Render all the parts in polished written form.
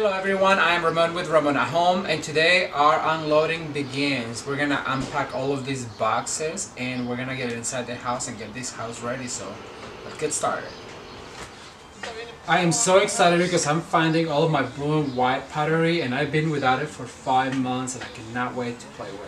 Hello everyone, I am Ramon with Ramon at Home, and today our unloading begins. We're gonna unpack all of these boxes and we're gonna get it inside the house and get this house ready, so let's get started. I am so excited because I'm finding all of my blue and white pottery, and I've been without it for 5 months and I cannot wait to play with it.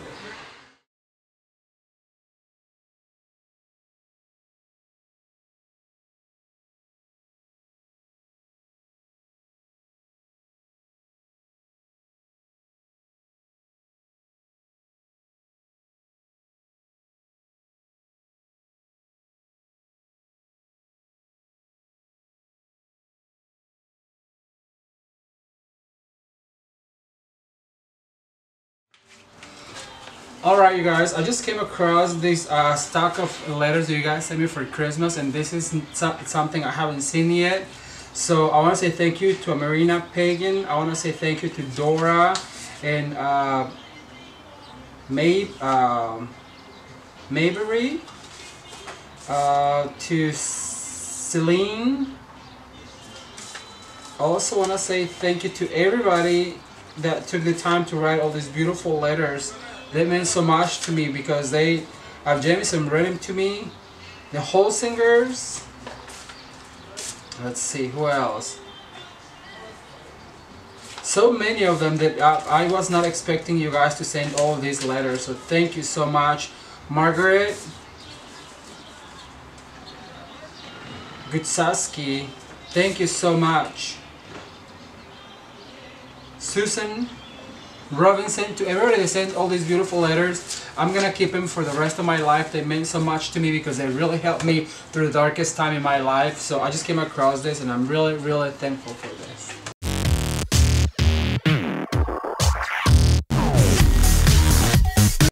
Alright you guys, I just came across this stack of letters that you guys sent me for Christmas, and this is something I haven't seen yet. So I want to say thank you to Marina Pagan, I want to say thank you to Dora and Mayberry, to Celine. I also want to say thank you to everybody that took the time to write all these beautiful letters. They meant so much to me because they have Jameson read them to me. The whole singers. Let's see who else. So many of them that I was not expecting you guys to send all of these letters. So thank you so much, Margaret Gutsaski. Thank you so much, Susan Robinson. To everybody that sent all these beautiful letters, I'm gonna keep them for the rest of my life. They meant so much to me because they really helped me through the darkest time in my life. So I just came across this and I'm really thankful for this.